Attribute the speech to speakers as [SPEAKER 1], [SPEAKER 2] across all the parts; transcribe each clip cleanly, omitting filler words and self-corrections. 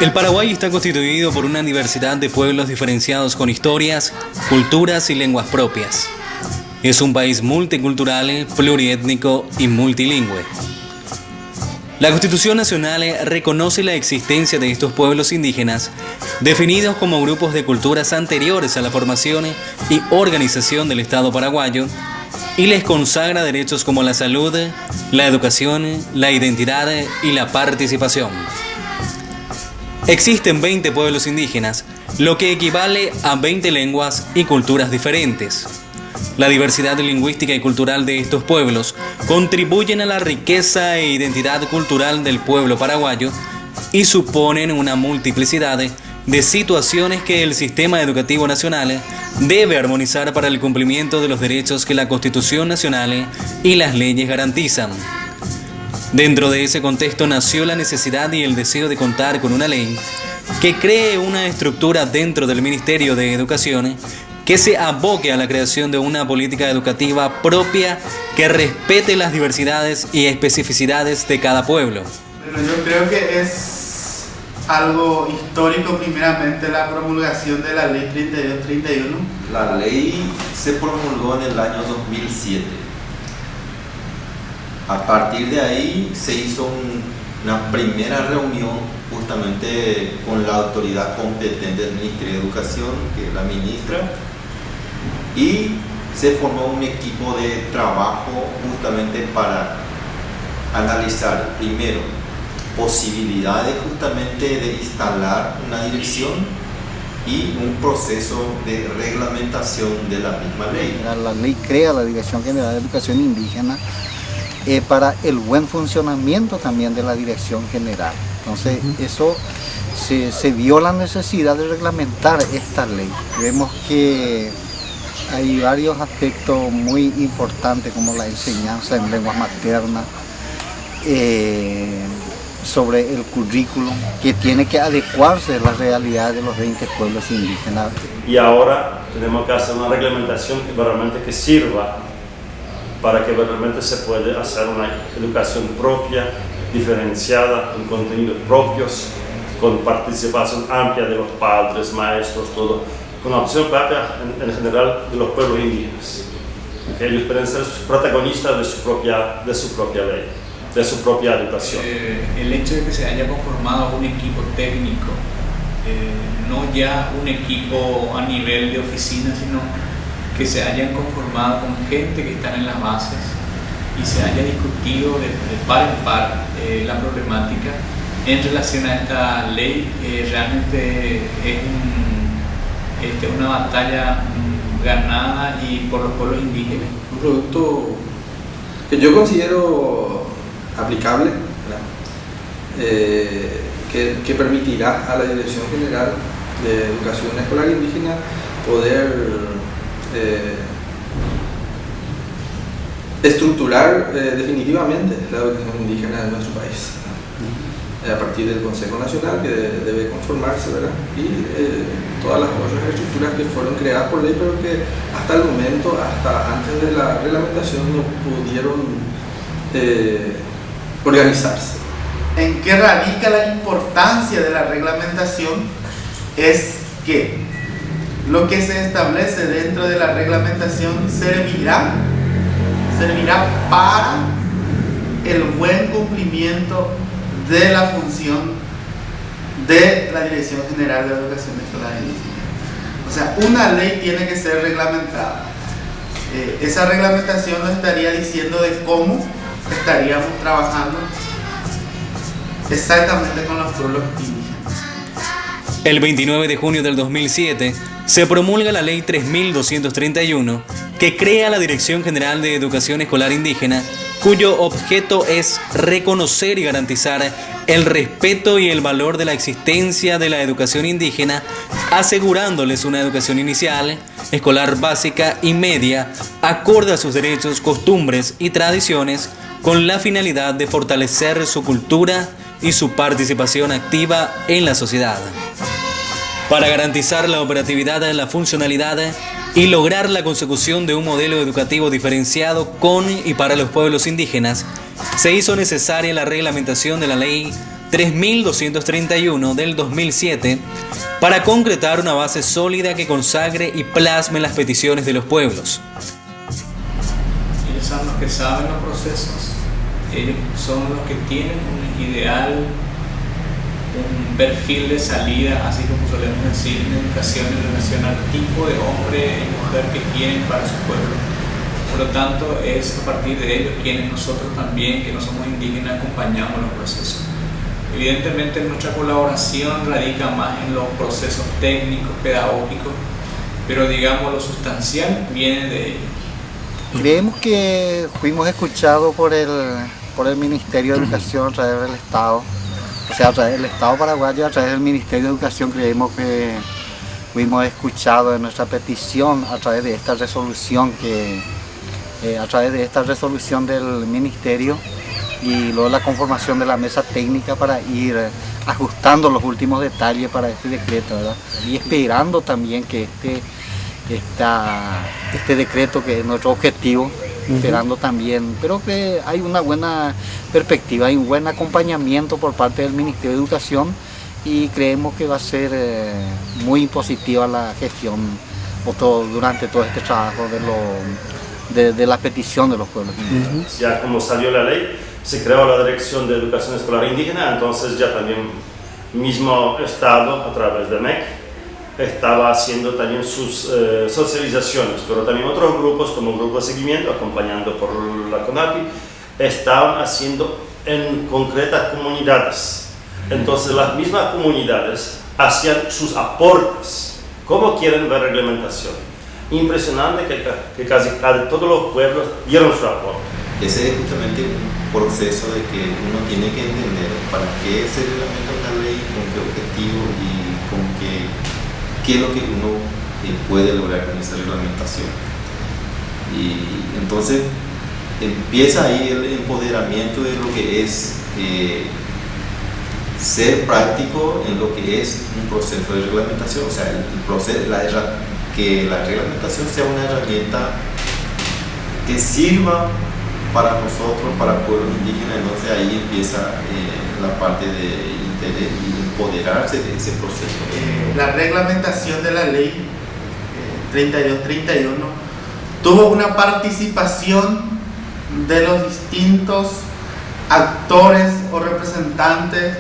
[SPEAKER 1] El Paraguay está constituido por una diversidad de pueblos diferenciados con historias, culturas y lenguas propias. Es un país multicultural, pluriétnico y multilingüe. La Constitución Nacional reconoce la existencia de estos pueblos indígenas, definidos como grupos de culturas anteriores a la formación y organización del Estado paraguayo, y les consagra derechos como la salud, la educación, la identidad y la participación. Existen 20 pueblos indígenas, lo que equivale a 20 lenguas y culturas diferentes. La diversidad lingüística y cultural de estos pueblos contribuyen a la riqueza e identidad cultural del pueblo paraguayo y suponen una multiplicidad de situaciones que el sistema educativo nacional debe armonizar para el cumplimiento de los derechos que la Constitución Nacional y las leyes garantizan. Dentro de ese contexto nació la necesidad y el deseo de contar con una ley que cree una estructura dentro del Ministerio de Educación que se aboque a la creación de una política educativa propia que respete las diversidades y especificidades de cada pueblo.
[SPEAKER 2] Bueno, yo creo que es algo histórico primeramente la promulgación de la ley 3231.
[SPEAKER 3] La ley se promulgó en el año 2007. A partir de ahí se hizo una primera reunión justamente con la autoridad competente del Ministerio de Educación, que es la ministra, y se formó un equipo de trabajo justamente para analizar primero posibilidades justamente de instalar una dirección y un proceso de reglamentación de la misma ley.
[SPEAKER 4] La ley crea la Dirección General de Educación Indígena para el buen funcionamiento también de la Dirección General. Entonces, eso se vio la necesidad de reglamentar esta ley. Vemos que hay varios aspectos muy importantes como la enseñanza en lenguas maternas, sobre el currículum que tiene que adecuarse a la realidad de los 20 pueblos indígenas.
[SPEAKER 5] Y ahora tenemos que hacer una reglamentación que realmente sirva para que realmente se pueda hacer una educación propia, diferenciada, con contenidos propios, con participación amplia de los padres, maestros, todo, con la opción propia en general de los pueblos indígenas. Que ellos pueden ser protagonistas de su propia ley, de su propia educación.
[SPEAKER 6] El hecho de que se haya conformado un equipo técnico, no ya un equipo a nivel de oficina, sino que se hayan conformado con gente que están en las bases y se haya discutido de par en par la problemática en relación a esta ley, realmente es una batalla ganada y por los pueblos indígenas.
[SPEAKER 7] Un producto que yo considero aplicable, que permitirá a la Dirección General de Educación Escolar Indígena poder estructurar definitivamente la educación indígena de nuestro país a partir del Consejo Nacional que debe conformarse, ¿verdad? Y todas las otras estructuras que fueron creadas por ley pero que hasta el momento, hasta antes de la reglamentación, no pudieron organizarse.
[SPEAKER 2] ¿En qué radica la importancia de la reglamentación? Es que lo que se establece dentro de la reglamentación servirá para el buen cumplimiento de la función de la Dirección General de Educación Escolar Indígena. O sea, una ley tiene que ser reglamentada. Esa reglamentación nos estaría diciendo de cómo estaríamos trabajando exactamente con los pueblos indígenas.
[SPEAKER 1] El 29 de junio del 2007 se promulga la Ley 3231 que crea la Dirección General de Educación Escolar Indígena, cuyo objeto es reconocer y garantizar el respeto y el valor de la existencia de la educación indígena, asegurándoles una educación inicial, escolar básica y media, acorde a sus derechos, costumbres y tradiciones, con la finalidad de fortalecer su cultura y su participación activa en la sociedad. Para garantizar la operatividad, la funcionalidad y lograr la consecución de un modelo educativo diferenciado con y para los pueblos indígenas, se hizo necesaria la reglamentación de la Ley 3231 del 2007 para concretar una base sólida que consagre y plasme las peticiones de los pueblos.
[SPEAKER 6] Ellos son los que saben los procesos, ellos son los que tienen un ideal, un perfil de salida, así como solemos decir en educación en relación al tipo de hombre y mujer que quieren para su pueblo. Por lo tanto, es a partir de ellos quienes nosotros también, que no somos indígenas, acompañamos los procesos. Evidentemente nuestra colaboración radica más en los procesos técnicos, pedagógicos, pero digamos lo sustancial viene de ellos.
[SPEAKER 4] Creemos que fuimos escuchados por el Ministerio de Educación a través del Estado, o sea, a través del Estado paraguayo, a través del Ministerio de Educación. Creemos que fuimos escuchados en nuestra petición a través de esta resolución del Ministerio y luego la conformación de la mesa técnica para ir ajustando los últimos detalles para este decreto, ¿verdad? Y esperando también que este decreto, que es nuestro objetivo, esperando también, pero que hay una buena perspectiva, hay un buen acompañamiento por parte del Ministerio de Educación y creemos que va a ser muy positiva la gestión durante todo este trabajo de la petición de los pueblos indígenas.
[SPEAKER 5] Ya como salió la ley, se creó la Dirección de Educación Escolar Indígena, entonces ya también mismo Estado a través de MEC estaba haciendo también sus socializaciones, pero también otros grupos como el grupo de seguimiento, acompañando por la CONAPI, estaban haciendo en concretas comunidades. Entonces las mismas comunidades hacían sus aportes. ¿Cómo quieren ver reglamentación? Impresionante que casi todos los pueblos dieron su aporte.
[SPEAKER 3] Ese es justamente un proceso de que uno tiene que entender para qué se reglamenta una ley, con qué objetivo y con qué es lo que uno puede lograr con esa reglamentación. Y entonces empieza ahí el empoderamiento de lo que es ser práctico en lo que es un proceso de reglamentación, o sea, que la reglamentación sea una herramienta que sirva para nosotros, para el pueblo indígena. Entonces ahí empieza la parte de interés y empoderarse de ese proceso.
[SPEAKER 2] La reglamentación de la ley 3231 tuvo una participación de los distintos actores o representantes,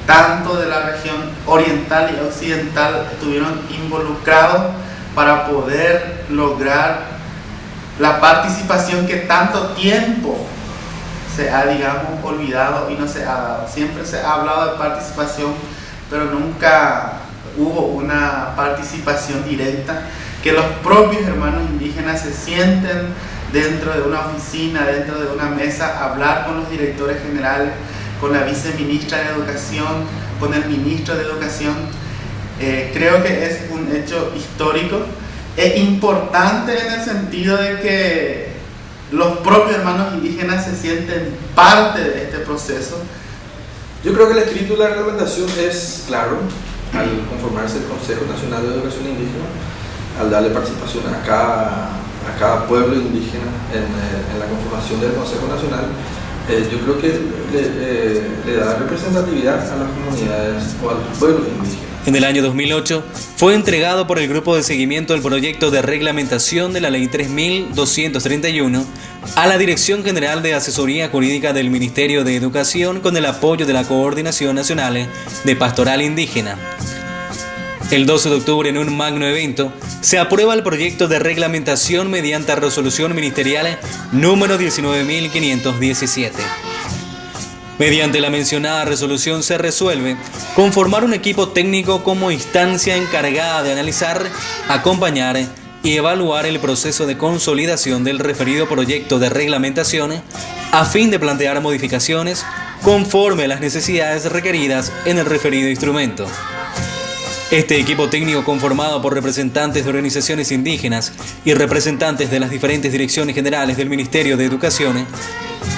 [SPEAKER 2] tanto de la región oriental y occidental, estuvieron involucrados para poder lograr la participación que tanto tiempo se ha, digamos, olvidado y no se ha dado. Siempre se ha hablado de participación, pero nunca hubo una participación directa, que los propios hermanos indígenas se sienten dentro de una oficina, dentro de una mesa, a hablar con los directores generales, con la viceministra de Educación, con el ministro de Educación. Creo que es un hecho histórico. Es importante en el sentido de que los propios hermanos indígenas se sienten parte de este proceso.
[SPEAKER 7] Yo creo que el espíritu de la reglamentación es claro al conformarse el Consejo Nacional de Educación Indígena, al darle participación a cada pueblo indígena en la conformación del Consejo Nacional. Yo creo que le da representatividad a las comunidades o a los pueblos indígenas.
[SPEAKER 1] En el año 2008 fue entregado por el Grupo de Seguimiento del Proyecto de Reglamentación de la Ley 3231 a la Dirección General de Asesoría Jurídica del Ministerio de Educación con el apoyo de la Coordinación Nacional de Pastoral Indígena. El 12 de octubre, en un magno evento, se aprueba el proyecto de reglamentación mediante resolución ministerial número 19.517. Mediante la mencionada resolución se resuelve conformar un equipo técnico como instancia encargada de analizar, acompañar y evaluar el proceso de consolidación del referido proyecto de reglamentación a fin de plantear modificaciones conforme a las necesidades requeridas en el referido instrumento. Este equipo técnico, conformado por representantes de organizaciones indígenas y representantes de las diferentes direcciones generales del Ministerio de Educación,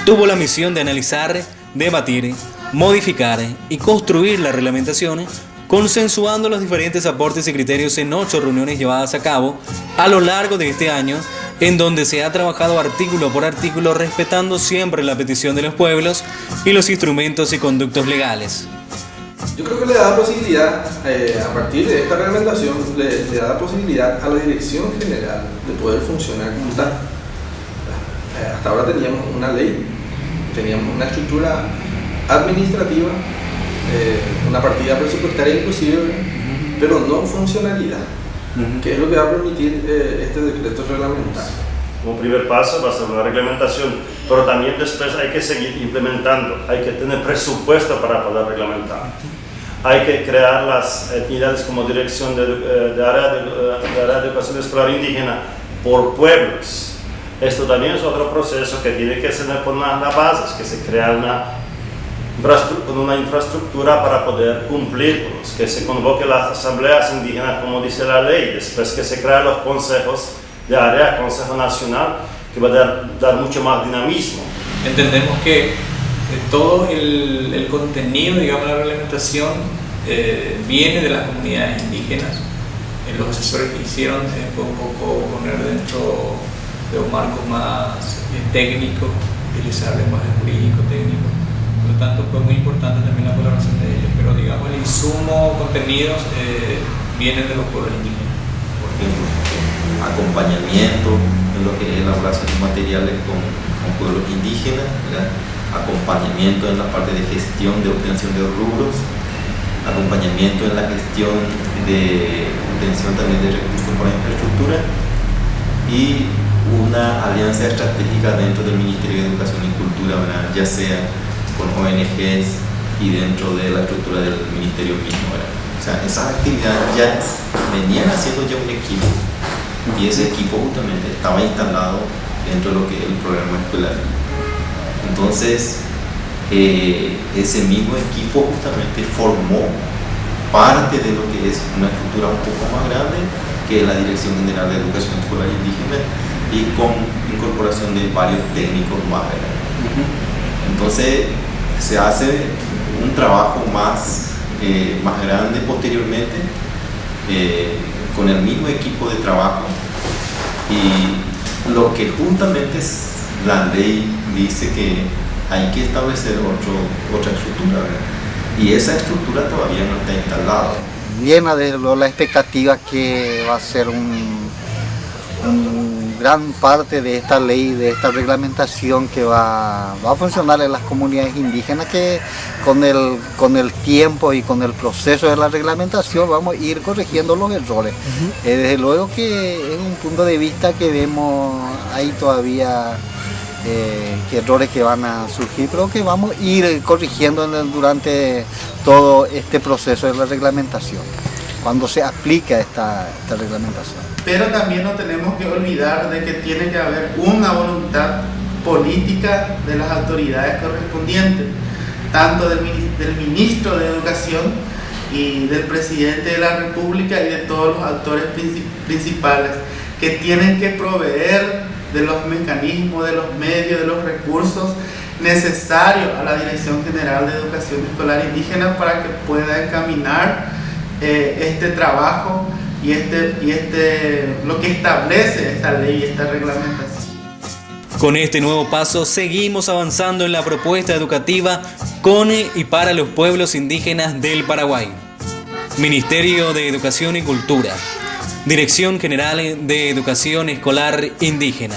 [SPEAKER 1] tuvo la misión de analizar, debatir, modificar y construir la reglamentación, consensuando los diferentes aportes y criterios en 8 reuniones llevadas a cabo a lo largo de este año en donde se ha trabajado artículo por artículo respetando siempre la petición de los pueblos y los instrumentos y conductos legales.
[SPEAKER 7] Yo creo que le da la posibilidad, a partir de esta reglamentación, le da la posibilidad a la Dirección General de poder funcionar como tal. Hasta ahora teníamos una ley, teníamos una estructura administrativa, una partida presupuestaria inclusive, pero no funcionalidad, que es lo que va a permitir este decreto reglamentario.
[SPEAKER 5] Como primer paso va a ser la reglamentación, pero también después hay que seguir implementando, hay que tener presupuesto para poder reglamentar. Hay que crear las entidades como Dirección de Área de Educación Escolar Indígena por pueblos. Esto también es otro proceso que tiene que tener por las bases, que se crea una infraestructura para poder cumplirlos, que se convoque las asambleas indígenas como dice la ley, después que se crean los consejos de área, Consejo Nacional, que va a dar mucho más dinamismo.
[SPEAKER 6] Entendemos que todo el contenido, digamos, de la reglamentación viene de las comunidades indígenas. Los asesores que hicieron fue un poco poner dentro de un marco más técnico, utilizar lenguaje jurídico técnico. Por lo tanto, fue muy importante también la colaboración de ellos, pero digamos el insumo, contenidos vienen de los pueblos indígenas.
[SPEAKER 3] Por ejemplo, acompañamiento en lo que es elaboración de materiales con pueblos indígenas, ¿verdad? Acompañamiento en la parte de gestión de obtención de rubros, acompañamiento en la gestión de obtención también de recursos para infraestructura y una alianza estratégica dentro del Ministerio de Educación y Cultura, ¿verdad? Ya sea con ONGs y dentro de la estructura del ministerio mismo, ¿verdad? O sea, esas actividades ya venían haciendo ya un equipo y ese equipo justamente estaba instalado dentro de lo que es el programa escolar. Entonces, ese mismo equipo justamente formó parte de lo que es una estructura un poco más grande, que es la Dirección General de Educación Escolar Indígena, y con incorporación de varios técnicos más, ¿verdad? Entonces, se hace un trabajo más grande posteriormente, con el mismo equipo de trabajo, y lo que justamente la ley dice que hay que establecer otra estructura, ¿verdad? Y esa estructura todavía no está instalada.
[SPEAKER 4] Llena de la expectativa que va a ser un gran parte de esta ley, de esta reglamentación que va a funcionar en las comunidades indígenas, que con el tiempo y con el proceso de la reglamentación vamos a ir corrigiendo los errores. Desde luego que es un punto de vista que vemos ahí todavía errores que van a surgir, pero que vamos a ir corrigiendo durante todo este proceso de la reglamentación, cuando se aplica esta reglamentación.
[SPEAKER 2] Pero también no tenemos que olvidar de que tiene que haber una voluntad política de las autoridades correspondientes, tanto del ministro de Educación y del presidente de la República y de todos los actores principales, que tienen que proveer de los mecanismos, de los medios, de los recursos necesarios a la Dirección General de Educación Escolar Indígena para que pueda encaminar este trabajo y lo que establece esta ley y esta reglamentación.
[SPEAKER 1] Con este nuevo paso seguimos avanzando en la propuesta educativa con y para los pueblos indígenas del Paraguay. Ministerio de Educación y Cultura, Dirección General de Educación Escolar Indígena.